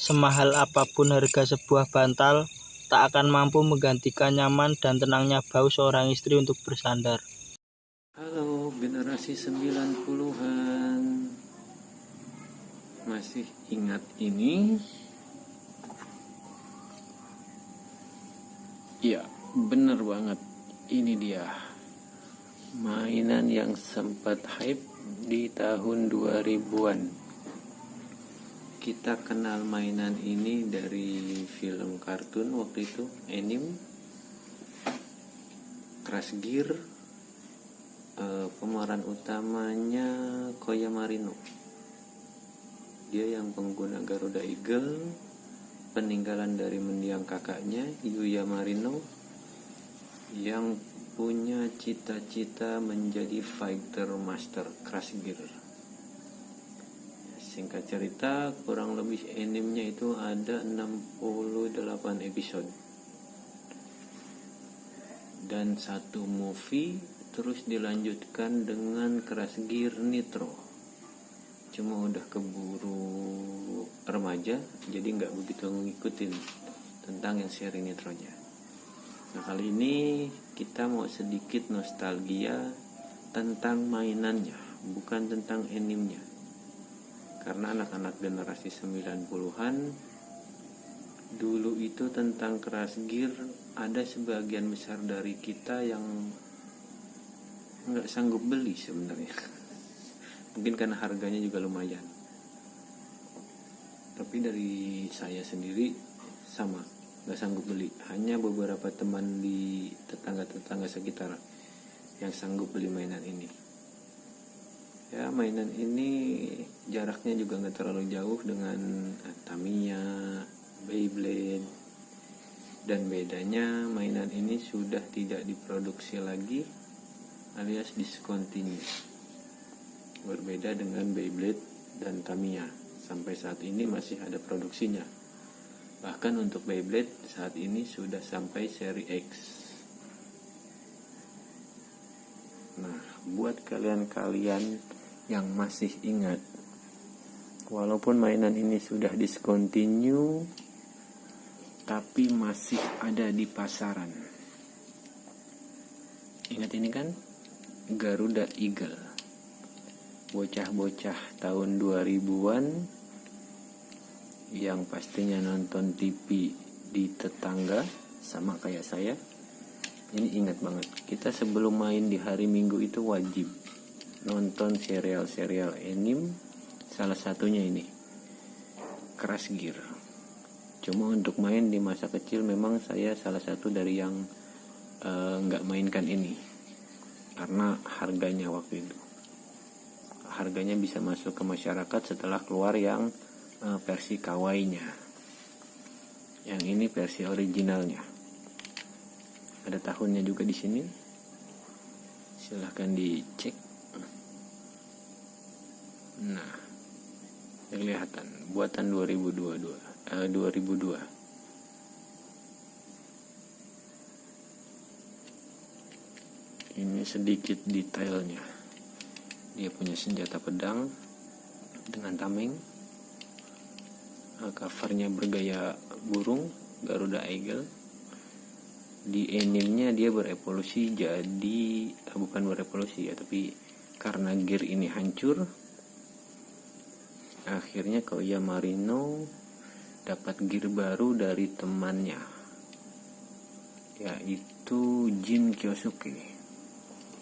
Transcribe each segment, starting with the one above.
Semahal apapun harga sebuah bantal, tak akan mampu menggantikan nyaman dan tenangnya bau seorang istri untuk bersandar. Halo generasi 90-an, masih ingat ini? Ya, bener banget. Ini dia mainan yang sempat hype di tahun 2000-an. Kita kenal mainan ini dari film kartun waktu itu, anime, Crash Gear. Pemeran utamanya Koya Marino. Dia yang pengguna Garuda Eagle, peninggalan dari mendiang kakaknya Yuya Marino, yang punya cita-cita menjadi fighter master Crash Gear. Singkat cerita, kurang lebih animenya itu ada 68 episode dan satu movie, terus dilanjutkan dengan Crash Gear Nitro. Cuma udah keburu remaja, jadi nggak begitu ngikutin tentang yang seri Nitronya. Nah, kali ini kita mau sedikit nostalgia tentang mainannya, bukan tentang animenya. Karena anak-anak generasi 90-an dulu itu tentang Crash Gear, ada sebagian besar dari kita yang nggak sanggup beli sebenarnya. Mungkin karena harganya juga lumayan. Tapi dari saya sendiri sama, nggak sanggup beli. Hanya beberapa teman di tetangga-tetangga sekitar yang sanggup beli mainan ini. Ya, mainan ini jaraknya juga nggak terlalu jauh dengan Tamiya, Beyblade, dan bedanya mainan ini sudah tidak diproduksi lagi alias discontinue. Berbeda dengan Beyblade dan Tamiya, sampai saat ini masih ada produksinya. Bahkan untuk Beyblade saat ini sudah sampai seri X. Nah, buat kalian-kalian yang masih ingat, walaupun mainan ini sudah discontinue, tapi masih ada di pasaran. Ingat ini kan? Garuda Eagle. Bocah-bocah tahun 2000-an yang pastinya nonton TV di tetangga sama kayak saya. Ini ingat banget, kita sebelum main di hari Minggu itu wajib nonton serial-serial anime, salah satunya ini Crash Gear. Cuma untuk main di masa kecil memang saya salah satu dari yang nggak mainkan ini karena harganya waktu itu. Harganya bisa masuk ke masyarakat setelah keluar yang versi kawainya. Yang ini versi originalnya. Ada tahunnya juga di sini. Silahkan dicek. Nah, kelihatan buatan 2002. Ini sedikit detailnya. Dia punya senjata pedang dengan tameng. Covernya bergaya burung Garuda Eagle. Di animenya dia berevolusi jadi bukan berevolusi ya, tapi karena gear ini hancur, akhirnya Koya Marino dapat gear baru dari temannya, yaitu Jin Kyosuke.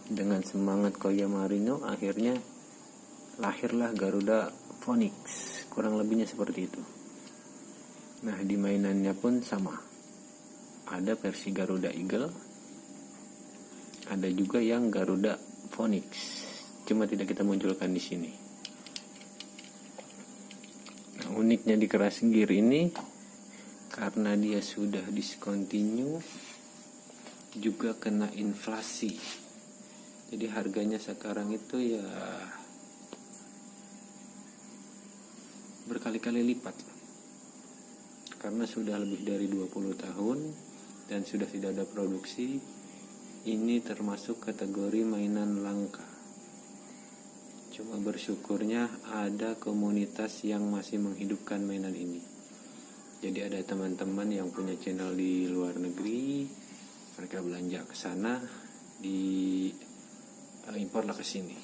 Dengan semangat Koya Marino, akhirnya lahirlah Garuda Phoenix, kurang lebihnya seperti itu. Nah, di mainannya pun sama. Ada versi Garuda Eagle, ada juga yang Garuda Phoenix, cuma tidak kita munculkan di sini. Nah, uniknya di Crash Gear ini, karena dia sudah discontinue, juga kena inflasi. Jadi harganya sekarang itu ya berkali-kali lipat. Karena sudah lebih dari 20 tahun dan sudah tidak ada produksi, ini termasuk kategori mainan langka. Cuma bersyukurnya ada komunitas yang masih menghidupkan mainan ini. Jadi ada teman-teman yang punya channel di luar negeri, mereka belanja ke sana, di imporlah ke sini.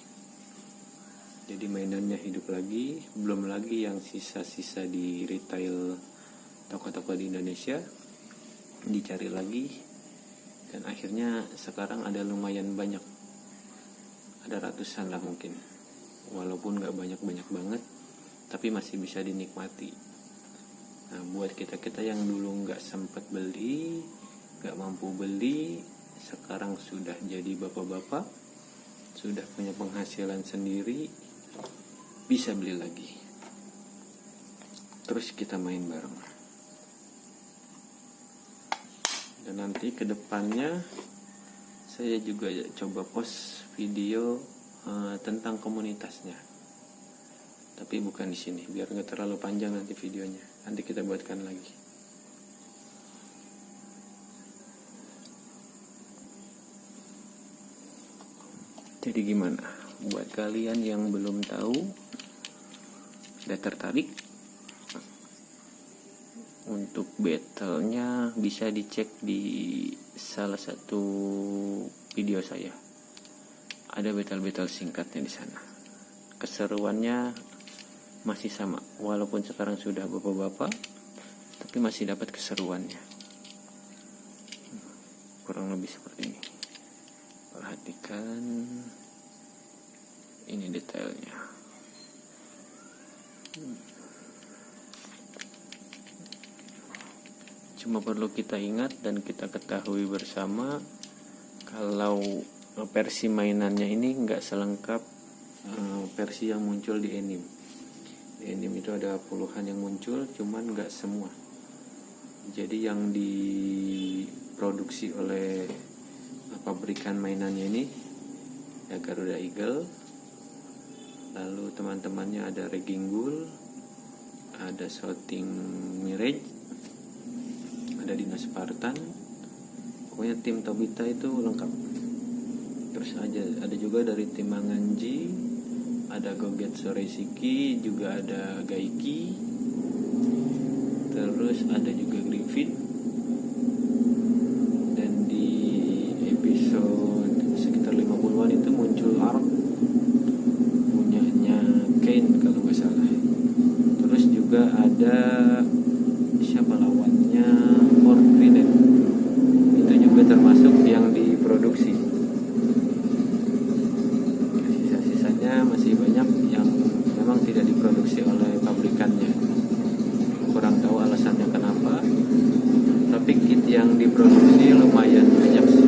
Jadi mainannya hidup lagi, belum lagi yang sisa-sisa di retail toko-toko di Indonesia dicari lagi, dan akhirnya sekarang ada lumayan banyak, ada ratusan lah mungkin, walaupun gak banyak-banyak banget, tapi masih bisa dinikmati. Nah, buat kita-kita yang dulu gak sempat beli, gak mampu beli, sekarang sudah jadi bapak-bapak, sudah punya penghasilan sendiri, bisa beli lagi. Terus kita main bareng. Dan nanti ke depannya saya juga coba post video tentang komunitasnya. Tapi bukan di sini, biar nggak terlalu panjang nanti videonya. Nanti kita buatkan lagi. Jadi gimana? Buat kalian yang belum tahu, udah tertarik? Untuk battle-nya bisa dicek di salah satu video saya. Ada battle-battle singkatnya di sana. Keseruannya masih sama, walaupun sekarang sudah bapak-bapak, tapi masih dapat keseruannya. Kurang lebih seperti ini. Perhatikan ini detailnya. Cuma perlu kita ingat dan kita ketahui bersama, kalau versi mainannya ini nggak selengkap versi yang muncul di anime. Di anime itu ada puluhan yang muncul, cuman nggak semua. Jadi yang diproduksi oleh pabrikan mainannya ini ya Garuda Eagle, lalu teman-temannya ada Raging Bull, ada Shouting Mirage, ada Dino Spartan, pokoknya tim Tobita itu lengkap. Terus ada juga dari tim Manganji, ada Gogetsu Reishiki, juga ada Gaiki, terus ada juga Griffin. Dan di episode sekitar 50-an itu muncul Ark, punyanya Kane kalau nggak salah. Terus juga ada siapa lawannya, Fort Grenade, itu juga termasuk yang diproduksi. Masih banyak yang memang tidak diproduksi oleh pabrikannya. Kurang tahu alasannya kenapa, tapi kit yang diproduksi lumayan banyak sih.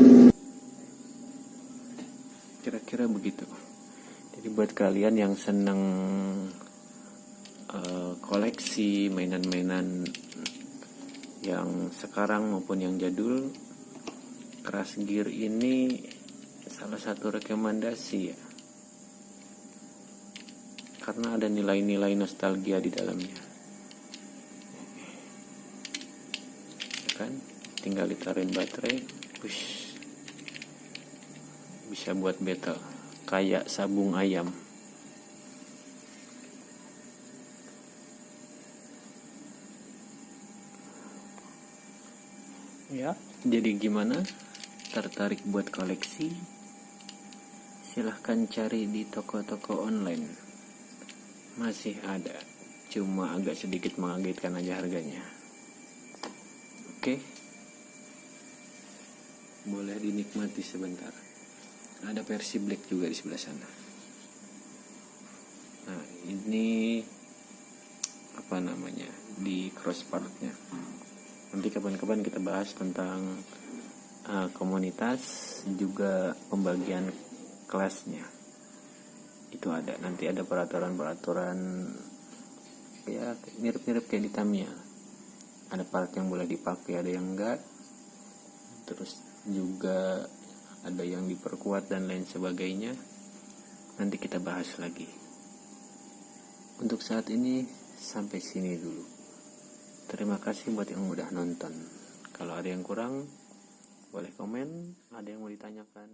Kira-kira begitu. Jadi buat kalian yang senang koleksi mainan-mainan yang sekarang maupun yang jadul, Crash Gear ini salah satu rekomendasi ya, karena ada nilai-nilai nostalgia di dalamnya. Ya kan? Tinggal ditaruhin baterai, push, bisa buat battle kayak sabung ayam. Ya, jadi gimana? Tertarik buat koleksi? Silahkan cari di toko-toko online. Masih ada, cuma agak sedikit mengagetkan aja harganya. Oke, boleh dinikmati sebentar. Ada versi black juga di sebelah sana. Nah, ini apa namanya, di crosspartnya. Nanti kapan-kapan kita bahas tentang komunitas, juga pembagian kelasnya. Itu ada, nanti ada peraturan-peraturan ya mirip-mirip kayak di Tamiya. Ada part yang boleh dipakai, ada yang enggak. Terus juga ada yang diperkuat dan lain sebagainya. Nanti kita bahas lagi. Untuk saat ini sampai sini dulu. Terima kasih buat yang udah nonton. Kalau ada yang kurang boleh komen, ada yang mau ditanyakan